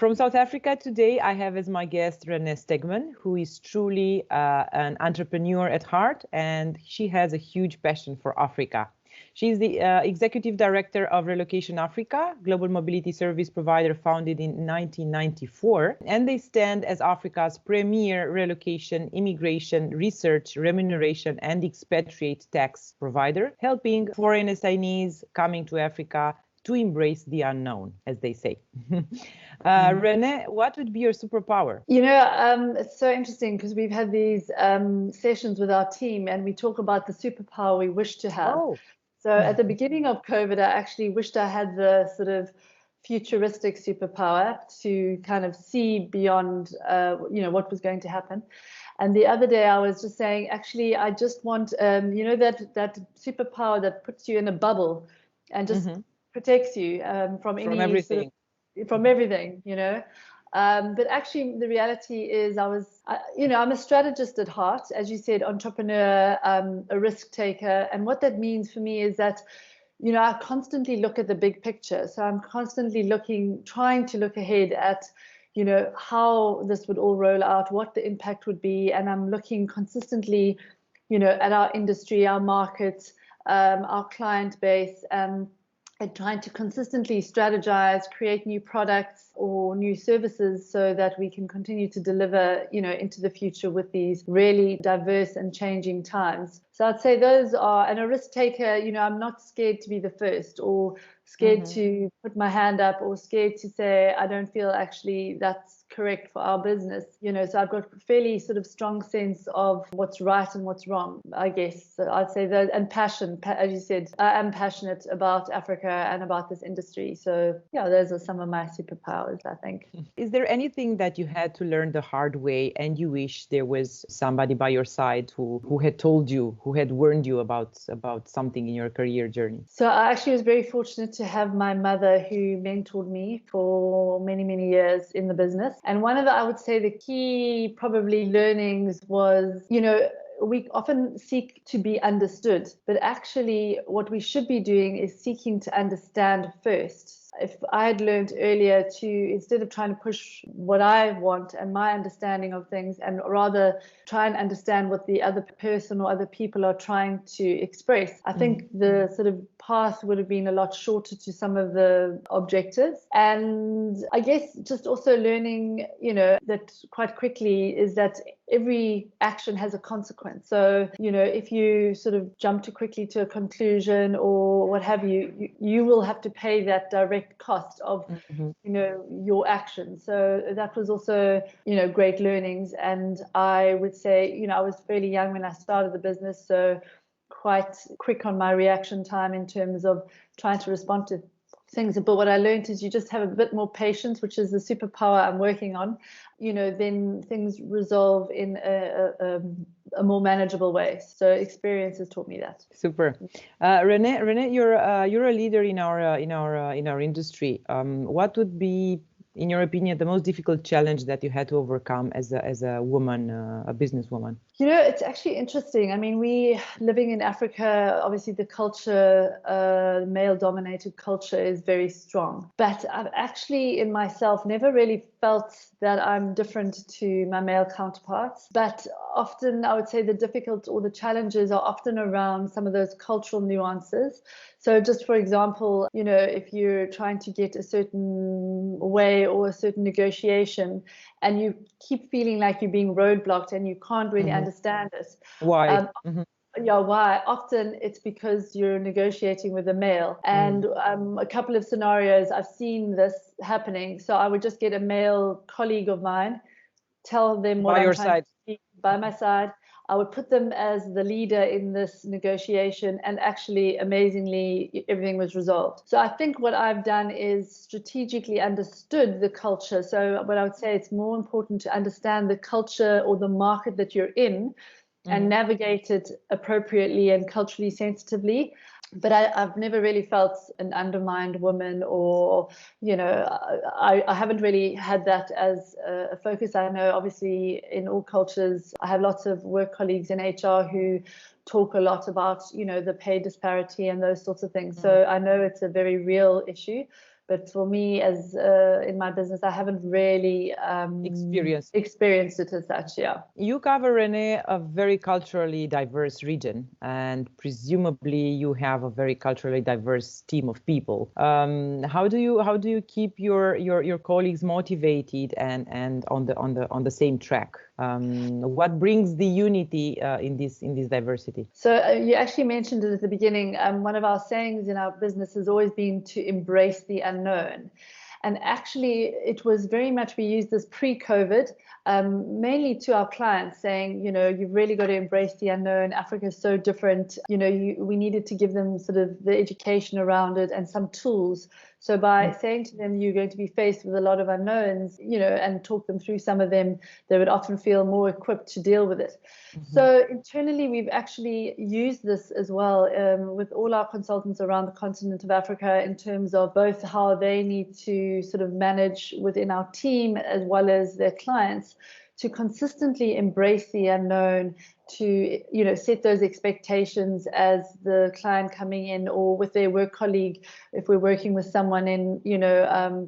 From South Africa today, I have as my guest Rene Stegmann, who is truly an entrepreneur at heart, and she has a huge passion for Africa. She's the executive director of Relocation Africa, global mobility service provider founded in 1994, and they stand as Africa's premier relocation, immigration, research, remuneration, and expatriate tax provider, helping foreign assignees coming to Africa to embrace the unknown, as they say. Rene, what would be your superpower? It's so interesting because we've had these sessions with our team and we talk about the superpower we wish to have. Oh. So at the beginning of COVID, I actually wished I had the sort of futuristic superpower to kind of see beyond, what was going to happen. And the other day I was just saying, actually, I just want, that superpower that puts you in a bubble and just protects you from everything. From everything, But actually, the reality is I'm a strategist at heart, as you said, entrepreneur, a risk taker. And what that means for me is that, I constantly look at the big picture. So I'm constantly trying to look ahead at, how this would all roll out, what the impact would be. And I'm looking consistently, at our industry, our markets, our client base, and trying to consistently strategize, create new products or new services so that we can continue to deliver, into the future with these really diverse and changing times. So I'd say those are, and a risk taker, I'm not scared to be the first or scared to put my hand up or scared to say, I don't feel actually that's correct for our business. So I've got a fairly sort of strong sense of what's right and what's wrong, I guess. So I'd say that, and passion, as you said, I am passionate about Africa and about this industry. So yeah, those are some of my superpowers, I think. Is there anything that you had to learn the hard way and you wish there was somebody by your side who had told you, who had warned you about something in your career journey? So I actually was very fortunate to have my mother who mentored me for many, many years in the business. And one of I would say the key probably learnings was, we often seek to be understood, but actually what we should be doing is seeking to understand first. If I had learned earlier to, instead of trying to push what I want and my understanding of things, and rather try and understand what the other person or other people are trying to express, I think the sort of path would have been a lot shorter to some of the objectives. And I guess just also learning, that quite quickly is that every action has a consequence. So, if you sort of jump too quickly to a conclusion or what have you, you will have to pay that direct cost of, your actions. So that was also, great learnings. And I would say, I was fairly young when I started the business, so quite quick on my reaction time in terms of trying to respond to things. But what I learned is you just have a bit more patience, which is the superpower I'm working on. Then things resolve in a more manageable way. So experience has taught me that. Super. Rene, you're a leader in our industry. What would be, in your opinion, the most difficult challenge that you had to overcome as a woman, a businesswoman? It's actually interesting. I mean, we living in Africa, obviously the culture, male-dominated culture is very strong. But I've actually in myself never really felt that I'm different to my male counterparts. But often I would say the difficult or the challenges are often around some of those cultural nuances. So just for example, if you're trying to get a certain way or a certain negotiation and you keep feeling like you're being roadblocked and you can't really understand it. Why? Why? Often it's because you're negotiating with a male. And a couple of scenarios I've seen this happening. So I would just get a male colleague of mine, tell them what I'm trying to do by my side. I would put them as the leader in this negotiation, and actually, amazingly, everything was resolved. So I think what I've done is strategically understood the culture. So what I would say, it's more important to understand the culture or the market that you're in and navigate it appropriately and culturally sensitively. But I've never really felt an undermined woman or, I haven't really had that as a focus. I know obviously in all cultures, I have lots of work colleagues in HR who talk a lot about, the pay disparity and those sorts of things. So I know it's a very real issue. But for me, as in my business, I haven't really experienced it as such. Yeah. You cover, Rene, a very culturally diverse region, and presumably you have a very culturally diverse team of people. How do you keep your colleagues motivated and on the same track? What brings the unity in this diversity? So you actually mentioned it at the beginning. One of our sayings in our business has always been to embrace the unknown. And actually, it was very much, we used this pre-COVID, mainly to our clients, saying, you've really got to embrace the unknown. Africa is so different. We needed to give them sort of the education around it and some tools. So by saying to them, you're going to be faced with a lot of unknowns, and talk them through some of them, they would often feel more equipped to deal with it. Mm-hmm. So internally, we've actually used this as well with all our consultants around the continent of Africa in terms of both how they need to sort of manage within our team as well as their clients to consistently embrace the unknown, to set those expectations as the client coming in or with their work colleague, if we're working with someone in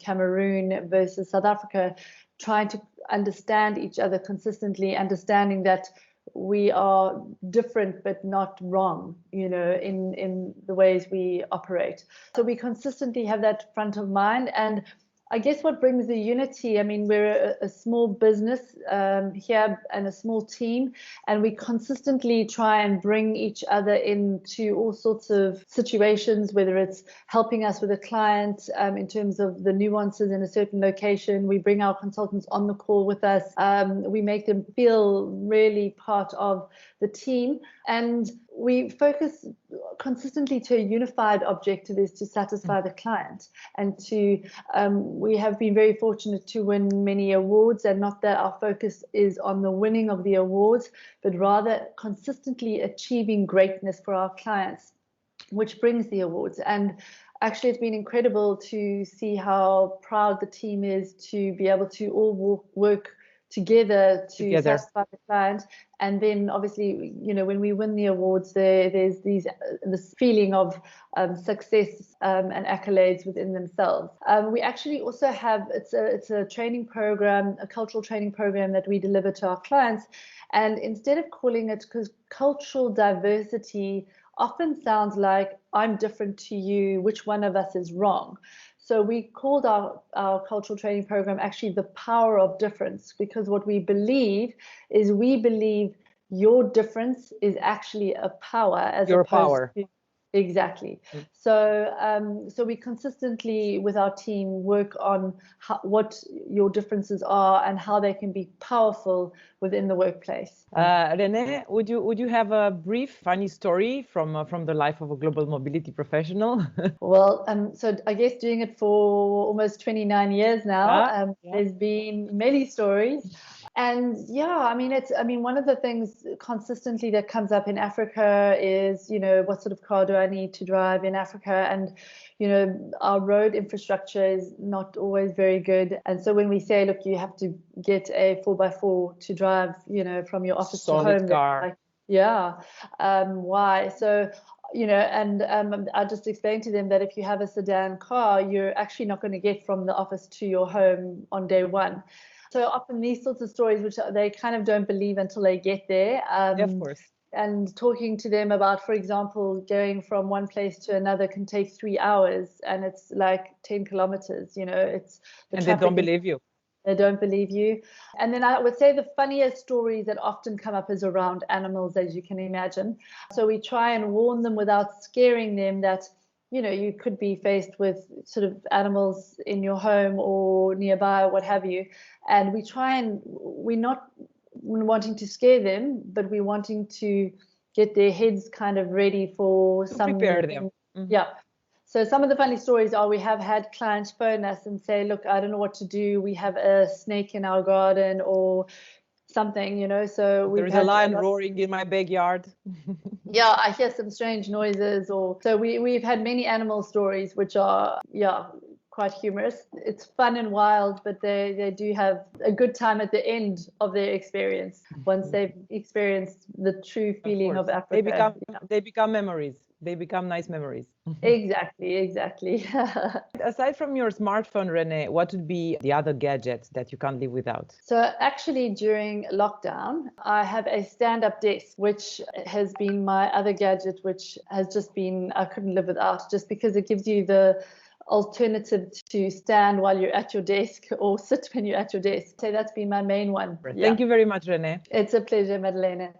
Cameroon versus South Africa, trying to understand each other consistently, understanding that we are different but not wrong, in the ways we operate. So we consistently have that front of mind. And I guess what brings the unity, we're a small business here and a small team, and we consistently try and bring each other into all sorts of situations, whether it's helping us with a client in terms of the nuances in a certain location. We bring our consultants on the call with us. We make them feel really part of the team, and we focus consistently to a unified objective, is to satisfy the client, and we have been very fortunate to win many awards, and not that our focus is on the winning of the awards, but rather consistently achieving greatness for our clients, which brings the awards. And actually, it's been incredible to see how proud the team is to be able to all work together to satisfy the client. And then obviously, when we win the awards, there's this feeling of success and accolades within themselves. We actually also have, it's a training program, a cultural training program that we deliver to our clients. And instead of calling it, because cultural diversity often sounds like I'm different to you, which one of us is wrong? So we called our cultural training program actually the power of difference, because what we believe is your difference is actually a power as your opposed power. To exactly. So we consistently with our team work on what your differences are and how they can be powerful within the workplace. Rene, would you have a brief funny story from the life of a global mobility professional? Well, so I guess doing it for almost 29 years now, there's been many stories. And one of the things consistently that comes up in Africa is, what sort of car do I need to drive in Africa? And, our road infrastructure is not always very good. And so when we say, look, you have to get a 4x4 to drive, from your office solid to home. Car. Why? So, I just explained to them that if you have a sedan car, you're actually not going to get from the office to your home on day one. So often these sorts of stories, which they kind of don't believe until they get there. Of course. And talking to them about, for example, going from one place to another can take 3 hours, and it's like 10 kilometers, it's the and they don't believe you. They don't believe you. And then I would say the funniest stories that often come up is around animals, as you can imagine. So we try and warn them without scaring them that, you could be faced with sort of animals in your home or nearby or what have you. And we're not wanting to scare them, but we're wanting to get their heads kind of ready for some. Prepare them. Mm-hmm. Yeah. So some of the funny stories are we have had clients phone us and say, look, I don't know what to do. We have a snake in our garden or something, so there's a lion roaring in my backyard. Yeah, I hear some strange noises. So we've had many animal stories, which are, quite humorous. It's fun and wild, but they do have a good time at the end of their experience once they've experienced the true feeling of Africa. They become memories. They become nice memories. Exactly. Aside from your smartphone, Rene, what would be the other gadget that you can't live without? So actually during lockdown, I have a stand-up desk, which has been my other gadget, which has just been, I couldn't live without, just because it gives you the alternative to stand while you're at your desk or sit when you're at your desk. So that's been my main one. Thank you very much, Rene. It's a pleasure, Madeleine.